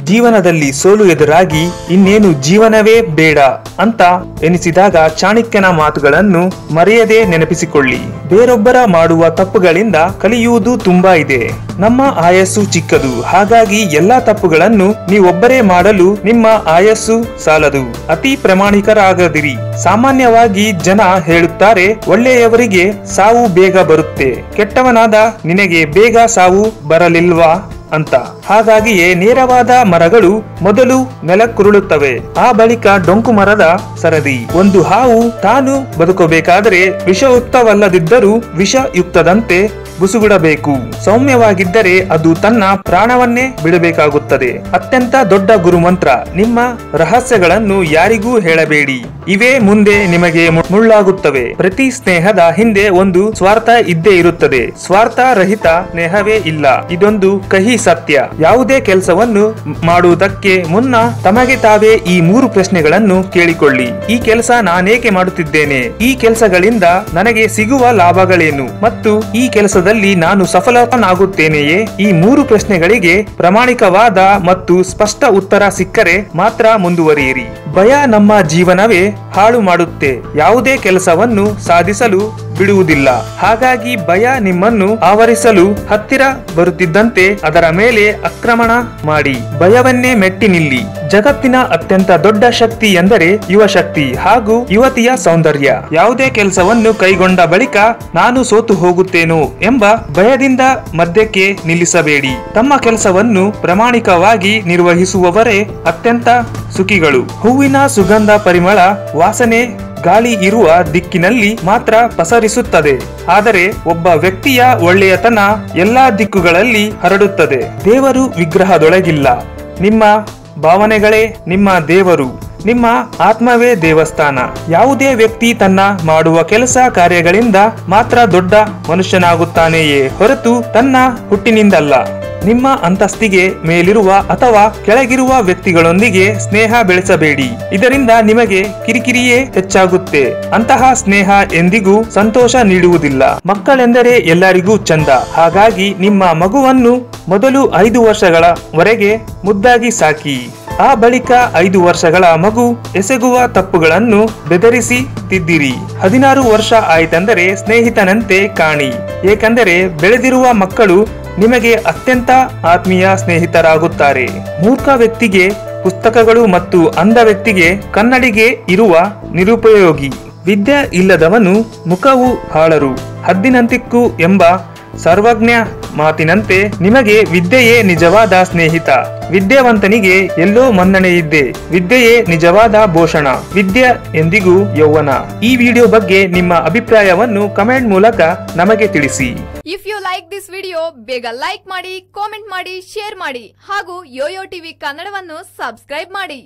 ಜೀವನದಲ್ಲಿ ಸೋಲು ಎದುರಾಗಿ ಇನ್ನೇನು ಜೀವನವೇ ಬೇಡ ಅಂತ ಎನಿಸಿದಾಗ ಚಾಣಕ್ಯನ ಮಾತುಗಳನ್ನು ಮರೆಯದೆ ನೆನಪಿಸಿಕೊಳ್ಳಿ. ಬೇರೊಬ್ಬರ ಮಾಡುವ ತಪ್ಪುಗಳಿಂದ ಕಲಿಯುವುದು ತುಂಬಾ ಇದೆ. ನಮ್ಮ ಆಯಸ್ಸು ಚಿಕ್ಕದು, ಹಾಗಾಗಿ ಎಲ್ಲಾ ತಪ್ಪುಗಳನ್ನು ನೀವೊಬ್ಬರೇ ಮಾಡಲು ನಿಮ್ಮ ಆಯಸ್ಸು ಸಾಲದು. ಅತಿ ಪ್ರಾಮಾಣಿಕರಾಗದಿರಿ. ಸಾಮಾನ್ಯವಾಗಿ ಜನ ಹೇಳುತ್ತಾರೆ, ಒಳ್ಳೆಯವರಿಗೆ ಸಾವು ಬೇಗ ಬರುತ್ತೆ, ಕೆಟ್ಟವನಾದ ನಿನಗೆ ಬೇಗ ಸಾವು ಬರಲಿಲ್ವಾ ಅಂತ. ಹಾಗಾಗಿಯೇ ನೇರವಾದ ಮರಗಳು ಮೊದಲು ನೆಲಕ್ಕುರುಳುತ್ತವೆ, ಆ ಬಳಿಕ ಡೊಂಕು ಮರದ ಸರದಿ. ಒಂದು ಹಾವು ತಾನು ಬದುಕಬೇಕಾದರೆ ವಿಷಯುಕ್ತವಲ್ಲದಿದ್ದರೂ ವಿಷಯುಕ್ತದಂತೆ ಬುಸುಗುಡಬೇಕು. ಸೌಮ್ಯವಾಗಿದ್ದರೆ ಅದು ತನ್ನ ಪ್ರಾಣವನ್ನೇ ಬಿಡಬೇಕಾಗುತ್ತದೆ. ಅತ್ಯಂತ ದೊಡ್ಡ ಗುರುಮಂತ್ರ, ನಿಮ್ಮ ರಹಸ್ಯಗಳನ್ನು ಯಾರಿಗೂ ಹೇಳಬೇಡಿ, ಇವೇ ಮುಂದೆ ನಿಮಗೆ ಮುಳ್ಳಾಗುತ್ತವೆ. ಪ್ರತಿ ಸ್ನೇಹದ ಹಿಂದೆ ಒಂದು ಸ್ವಾರ್ಥ ಇದ್ದೇ ಇರುತ್ತದೆ, ಸ್ವಾರ್ಥ ರಹಿತ ಸ್ನೇಹವೇ ಇಲ್ಲ. ಇದೊಂದು ಕಹಿ ಸತ್ಯ. ಯಾವುದೇ ಕೆಲಸವನ್ನು ಮಾಡುವುದಕ್ಕೆ ಮುನ್ನ ತಮಗೆ ತಾವೇ ಈ 3 ಪ್ರಶ್ನೆಗಳನ್ನು ಕೇಳಿಕೊಳ್ಳಿ. ಈ ಕೆಲಸ ನಾನೇಕೆ ಮಾಡುತ್ತಿದ್ದೇನೆ? ಈ ಕೆಲಸಗಳಿಂದ ನನಗೆ ಸಿಗುವ ಲಾಭಗಳೇನು? ಮತ್ತು ಈ ಕೆಲಸದಲ್ಲಿ ನಾನು ಸಫಲನಾಗುತ್ತೇನೆಯೇ? ಈ 3 ಪ್ರಶ್ನೆಗಳಿಗೆ ಪ್ರಾಮಾಣಿಕವಾದ ಮತ್ತು ಸ್ಪಷ್ಟ ಉತ್ತರ ಸಿಕ್ಕರೆ ಮಾತ್ರ ಮುಂದುವರಿಯಿರಿ. ಭಯ ನಮ್ಮ ಜೀವನವೇ ಹಾಳು ಮಾಡುತ್ತೆ, ಯಾವುದೇ ಕೆಲಸವನ್ನು ಸಾಧಿಸಲು ಬಿಡುವುದಿಲ್ಲ. ಹಾಗಾಗಿ ಭಯ ನಿಮ್ಮನ್ನು ಆವರಿಸಲು ಹತ್ತಿರ ಬರುತ್ತಿದ್ದಂತೆ ಅದರ ಮೇಲೆ ಆಕ್ರಮಣ ಮಾಡಿ ಭಯವನ್ನೇ ಮೆಟ್ಟಿ ನಿಲ್ಲಿ. ಜಗತ್ತಿನ ಅತ್ಯಂತ ದೊಡ್ಡ ಶಕ್ತಿ ಎಂದರೆ ಯುವ ಶಕ್ತಿ ಹಾಗೂ ಯುವತಿಯ ಸೌಂದರ್ಯ. ಯಾವುದೇ ಕೆಲಸವನ್ನು ಕೈಗೊಂಡ ಬಳಿಕ ನಾನು ಸೋತು ಹೋಗುತ್ತೇನೋ ಎಂಬ ಭಯದಿಂದ ಮಧ್ಯಕ್ಕೆ ನಿಲ್ಲಿಸಬೇಡಿ. ತಮ್ಮ ಕೆಲಸವನ್ನು ಪ್ರಾಮಾಣಿಕವಾಗಿ ನಿರ್ವಹಿಸುವವರೇ ಅತ್ಯಂತ ಸುಖಿಗಳು. ಹೂವಿನ ಸುಗಂಧ ಪರಿಮಳ ವಾಸನೆ ಗಾಳಿ ಇರುವ ದಿಕ್ಕಿನಲ್ಲಿ ಮಾತ್ರ ಪಸರಿಸುತ್ತದೆ, ಆದರೆ ಒಬ್ಬ ವ್ಯಕ್ತಿಯ ಒಳ್ಳೆಯತನ ಎಲ್ಲಾ ದಿಕ್ಕುಗಳಲ್ಲಿ ಹರಡುತ್ತದೆ. ದೇವರು ವಿಗ್ರಹದೊಳಗಿಲ್ಲ, ನಿಮ್ಮ ಭಾವನೆಗಳೇ ನಿಮ್ಮ ದೇವರು, ನಿಮ್ಮ ಆತ್ಮವೇ ದೇವಸ್ಥಾನ. ಯಾವುದೇ ವ್ಯಕ್ತಿ ತನ್ನ ಮಾಡುವ ಕೆಲಸ ಕಾರ್ಯಗಳಿಂದ ಮಾತ್ರ ದೊಡ್ಡ ಮನುಷ್ಯನಾಗುತ್ತಾನೆಯೇ ಹೊರತು ತನ್ನ ಹುಟ್ಟಿನಿಂದಲ್ಲ. ನಿಮ್ಮ ಅಂತಸ್ತಿಗೆ ಮೇಲಿರುವ ಅಥವಾ ಕೆಳಗಿರುವ ವ್ಯಕ್ತಿಗಳೊಂದಿಗೆ ಸ್ನೇಹ ಬೆಳೆಸಬೇಡಿ, ಇದರಿಂದ ನಿಮಗೆ ಕಿರಿಕಿರಿಯೇ ಹೆಚ್ಚಾಗುತ್ತೆ. ಅಂತಹ ಸ್ನೇಹ ಎಂದಿಗೂ ಸಂತೋಷ ನೀಡುವುದಿಲ್ಲ. ಮಕ್ಕಳೆಂದರೆ ಎಲ್ಲರಿಗೂ ಚಂದ, ಹಾಗಾಗಿ ನಿಮ್ಮ ಮಗುವನ್ನು ಮೊದಲು 5 ವರ್ಷಗಳವರೆಗೆ ಮುದ್ದಾಗಿ ಸಾಕಿ. ಆ ಬಳಿಕ 5 ವರ್ಷಗಳ ಮಗು ಎಸಗುವ ತಪ್ಪುಗಳನ್ನು ಬೆದರಿಸಿ ತಿದ್ದಿರಿ. 16 ವರ್ಷ ಆಯ್ತೆಂದರೆ ಸ್ನೇಹಿತನಂತೆ ಕಾಣಿ, ಏಕೆಂದರೆ ಬೆಳೆದಿರುವ ಮಕ್ಕಳು ನಿಮಗೆ ಅತ್ಯಂತ ಆತ್ಮೀಯ ಸ್ನೇಹಿತರಾಗುತ್ತಾರೆ. ಮೂರ್ಖ ವ್ಯಕ್ತಿಗೆ ಪುಸ್ತಕಗಳು ಮತ್ತು ಅಂಧ ವ್ಯಕ್ತಿಗೆ ಕನ್ನಡಿಗೆ ಇರುವ ನಿರುಪಯೋಗಿ. ವಿದ್ಯೆ ಇಲ್ಲದವನು ಮುಖವು ಹಾಳರು, ಹದ್ದಿನಂತಿಕ್ಕು ಎಂಬ ಸರ್ವಜ್ಞ ಮಾತಿನಂತೆ ನಿಮಗೆ ವಿದ್ಯೆಯೇ ನಿಜವಾದ ಸ್ನೇಹಿತ. ವಿದ್ಯಾವಂತನಿಗೆ ಎಲ್ಲೋ ಮನ್ನಣೆ ಇದ್ದೆ, ವಿದ್ಯೆಯೇ ನಿಜವಾದ ಭೂಷಣ. ವಿದ್ಯೆ ಎಂದಿಗೂ ಯೌವನ. ಈ ವಿಡಿಯೋ ಬಗ್ಗೆ ನಿಮ್ಮ ಅಭಿಪ್ರಾಯವನ್ನು ಕಮೆಂಟ್ ಮೂಲಕ ನಮಗೆ ತಿಳಿಸಿ. If you like this video ಬೇಗ ಲೈಕ್ ಮಾಡಿ, ಕಾಮೆಂಟ್ ಮಾಡಿ, ಶೇರ್ ಮಾಡಿ ಹಾಗೂ ಯೋಯೋ ಟಿವಿ ಕನ್ನಡವನ್ನು ಸಬ್ಸ್ಕ್ರೈಬ್ ಮಾಡಿ.